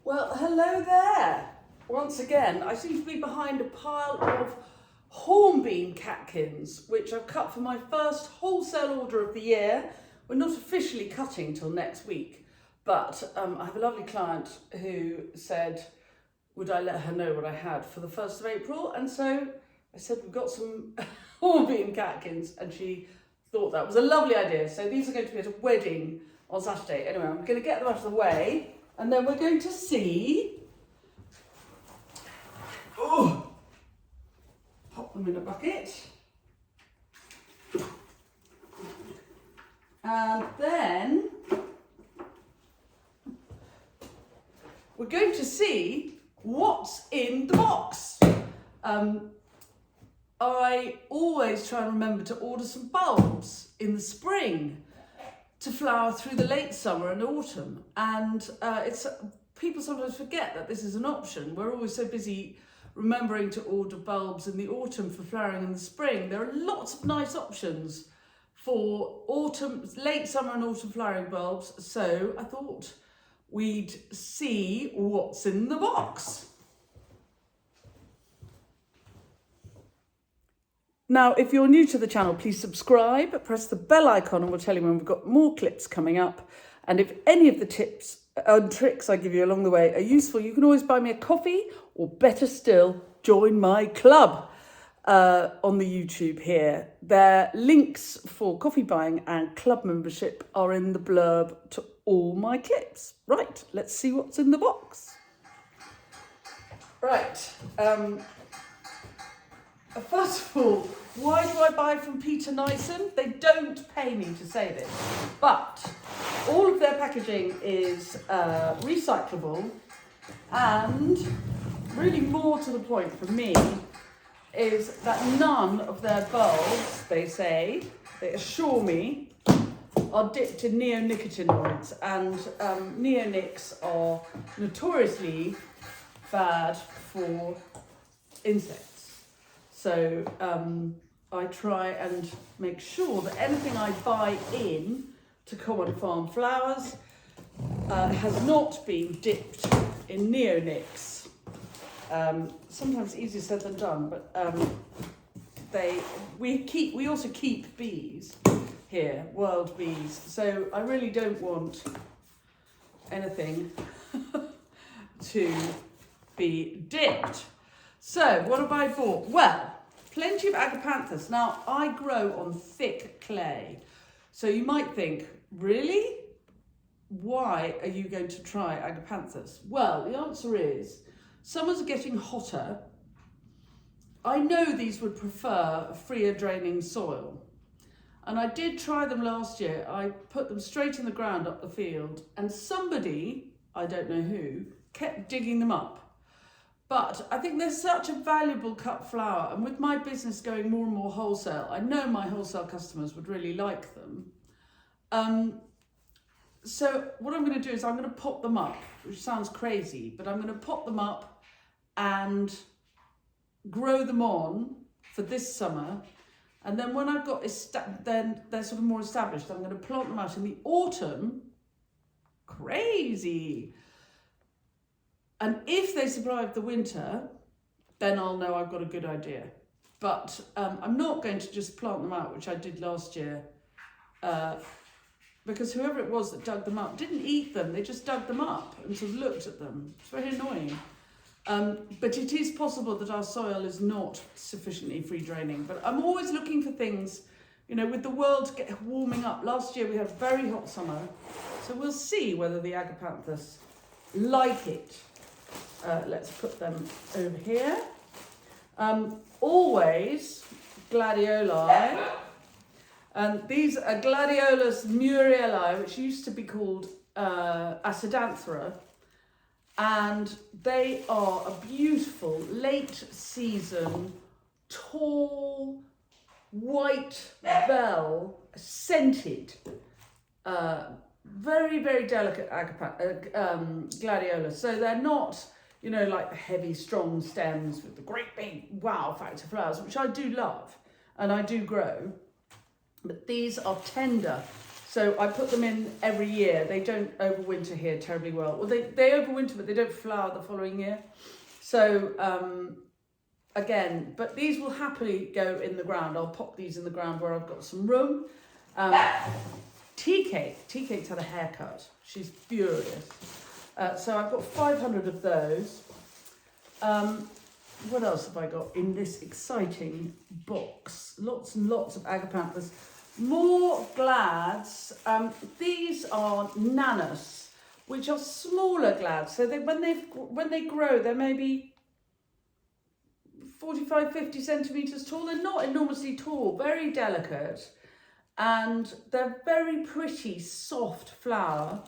Well, hello there. Once again, I seem to be behind a pile of hornbeam catkins, which I've cut for my first wholesale order of the year. We're not officially cutting till next week, but I have a lovely client who said, would I let her know what I had for the 1st of April? And so I said, we've got some hornbeam catkins, and she thought that was a lovely idea. So these are going to be at a wedding on Saturday. Anyway, I'm going to get them out of the way, and then we're going to see. Oh, pop them in a bucket. And then we're going to see what's in the box. I always try and remember to order some bulbs in the spring to flower through the late summer and autumn. And people sometimes forget that this is an option. We're always so busy remembering to order bulbs in the autumn for flowering in the spring. There are lots of nice options for late summer and autumn flowering bulbs. So I thought we'd see what's in the box. Now, if you're new to the channel, please subscribe, press the bell icon, and we'll tell you when we've got more clips coming up. And if any of the tips and tricks I give you along the way are useful, you can always buy me a coffee, or better still, join my club on the YouTube here. Their links for coffee buying and club membership are in the blurb to all my clips. Right, let's see what's in the box. Right. First of all, why do I buy from Peter Nyson? They don't pay me to say this, but all of their packaging is recyclable, and really more to the point for me is that none of their bulbs, they assure me, are dipped in neonicotinoids, and neonics are notoriously bad for insects. So I try and make sure that anything I buy in to Common Farm Flowers has not been dipped in neonics. Sometimes easier said than done, but we also keep bees here, wild bees. So I really don't want anything to be dipped. So what have I bought? Well, plenty of agapanthus. Now, I grow on thick clay. So you might think, really? Why are you going to try agapanthus? Well, the answer is, summers are getting hotter. I know these would prefer a freer draining soil. And I did try them last year. I put them straight in the ground up the field, and somebody, I don't know who, kept digging them up. But I think they're such a valuable cut flower, and with my business going more and more wholesale, I know my wholesale customers would really like them. So what I'm going to do is I'm going to pop them up, which sounds crazy, but I'm going to pop them up and grow them on for this summer. And then when I've got then they're sort of more established, I'm going to plant them out in the autumn. Crazy. And if they survive the winter, then I'll know I've got a good idea. But I'm not going to just plant them out, which I did last year, because whoever it was that dug them up didn't eat them. They just dug them up and sort of looked at them. It's very annoying. But it is possible that our soil is not sufficiently free draining. But I'm always looking for things, with the world warming up. Last year we had a very hot summer, so we'll see whether the agapanthus like it. Let's put them over here. Always gladioli. And these are Gladiolus murieli, which used to be called acidanthera. And they are a beautiful late season, tall, white bell, scented, very, very delicate gladiolus. So they're not, like the heavy, strong stems with the great big wow factor flowers, which I do love and I do grow. But these are tender, So I put them in every year. They don't overwinter here terribly well. Well, they overwinter, but they don't flower the following year. So again, but these will happily go in the ground. I'll pop these in the ground where I've got some room. Tea Cake's had a haircut. She's furious. So I've got 500 of those. What else have I got in this exciting box? Lots and lots of agapanthus. More glads. These are nanus, which are smaller glads. So when they grow, they're maybe 45, 50 centimetres tall. They're not enormously tall, very delicate. And they're very pretty, soft flower.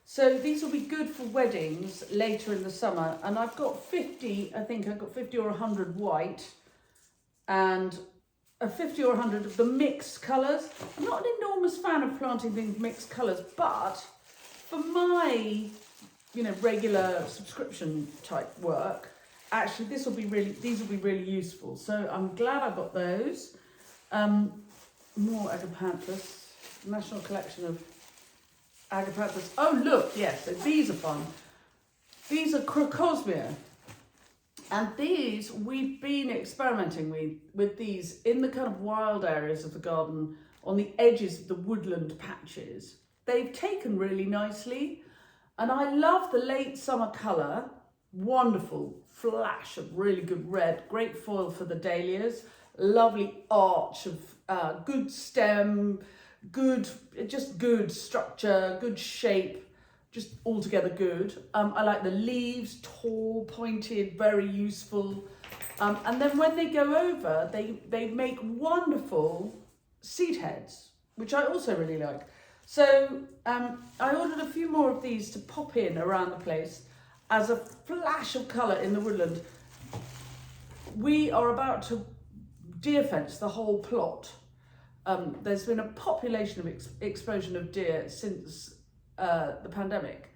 So these will be good for weddings later in the summer. And I've got 50, I think I've got 50 or 100 white and a 50 or 100 of the mixed colours. I'm not an enormous fan of planting things mixed colours, but for my, regular subscription type work, actually these will be really useful. So I'm glad I got those. More agapanthus, National Collection of agapanthus. Oh look, yes, so these are fun. These are crocosmia, and these we've been experimenting with these in the kind of wild areas of the garden, on the edges of the woodland patches. They've taken really nicely, and I love the late summer colour. Wonderful flash of really good red, great foil for the dahlias, lovely arch of good stem, good structure, good shape, just altogether good. I like the leaves, tall, pointed, very useful. And then when they go over, they make wonderful seed heads, which I also really like. So I ordered a few more of these to pop in around the place as a flash of colour in the woodland. We are about to deer fence the whole plot. There's been a population of explosion of deer since the pandemic,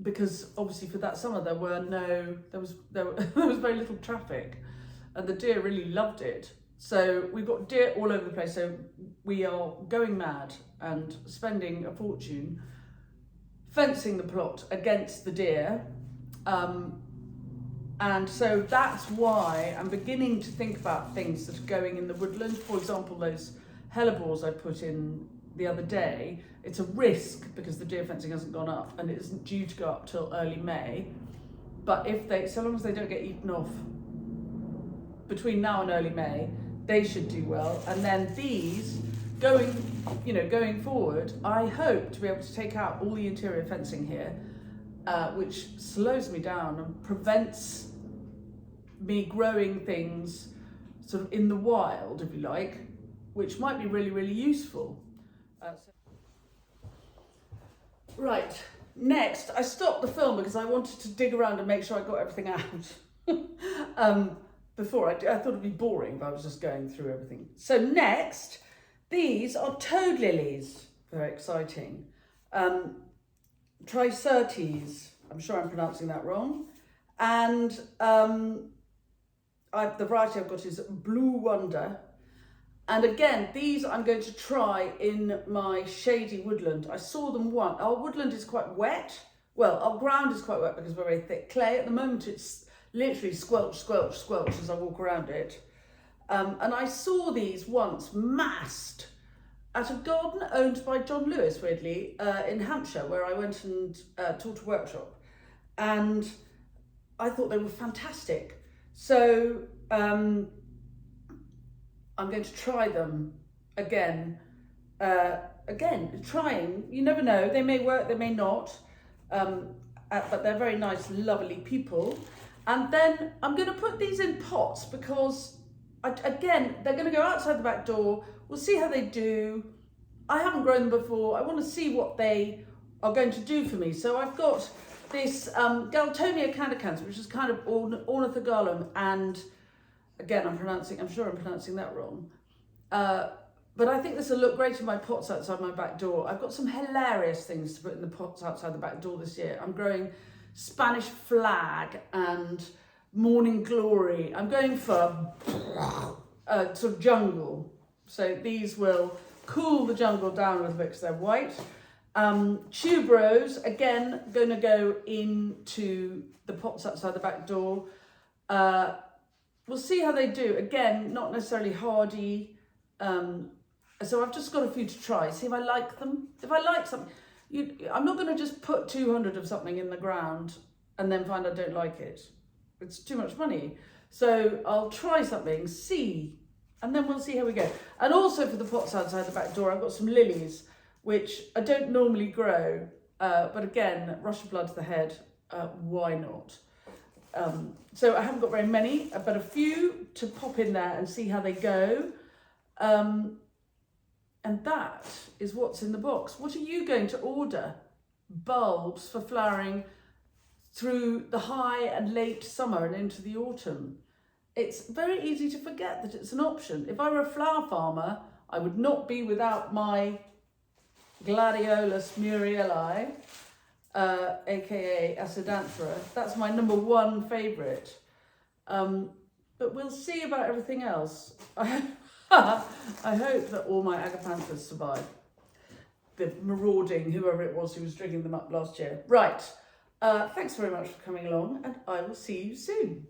because obviously for that summer there was very little traffic, and the deer really loved it. So we've got deer all over the place. So we are going mad and spending a fortune fencing the plot against the deer. And so that's why I'm beginning to think about things that are going in the woodland. For example, those hellebores I put in the other day. It's a risk because the deer fencing hasn't gone up and it isn't due to go up till early May. But so long as they don't get eaten off between now and early May, they should do well. And then these, going forward, I hope to be able to take out all the interior fencing here, which slows me down and prevents me growing things sort of in the wild, if you like, which might be really, really useful. Right, next, I stopped the film because I wanted to dig around and make sure I got everything out. Before, I thought it'd be boring if I was just going through everything. So next, these are toad lilies, very exciting. Tricertes, I'm sure I'm pronouncing that wrong. And the variety I've got is Blue Wonder. And again, these I'm going to try in my shady woodland. I saw them once. Our woodland is quite wet. Well, our ground is quite wet because we're very thick clay. At the moment, it's literally squelch, squelch, squelch as I walk around it. And I saw these once massed at a garden owned by John Lewis, weirdly, in Hampshire, where I went and taught a workshop. And I thought they were fantastic. So I'm going to try them again. Trying, you never know, they may work, they may not, but they're very nice, lovely people. And then I'm going to put these in pots because, again, they're going to go outside the back door. We'll see how they do. I haven't grown them before. I want to see what they are going to do for me. So I've got this Galtonia candicans, which is kind of ornithogalum, and again, I'm sure I'm pronouncing that wrong. But I think this will look great in my pots outside my back door. I've got some hilarious things to put in the pots outside the back door this year. I'm growing Spanish flag and morning glory. I'm going for sort of jungle. So these will cool the jungle down a little bit because they're white. Tuberose, again, going to go into the pots outside the back door. We'll see how they do. Again, not necessarily hardy. So I've just got a few to try, see if I like them. If I like something, I'm not going to just put 200 of something in the ground and then find I don't like it. It's too much money. So I'll try something, see, and then we'll see how we go. And also for the pots outside the back door, I've got some lilies, which I don't normally grow, but again, rush of blood to the head, why not? So I haven't got very many, but a few to pop in there and see how they go. And that is what's in the box. What are you going to order? Bulbs for flowering through the high and late summer and into the autumn. It's very easy to forget that it's an option. If I were a flower farmer, I would not be without my Gladiolus murieli, aka Acidanthera. That's my number one favourite. But we'll see about everything else. I hope that all my agapanthus survive the marauding, whoever it was who was digging them up last year. Right, thanks very much for coming along, and I will see you soon.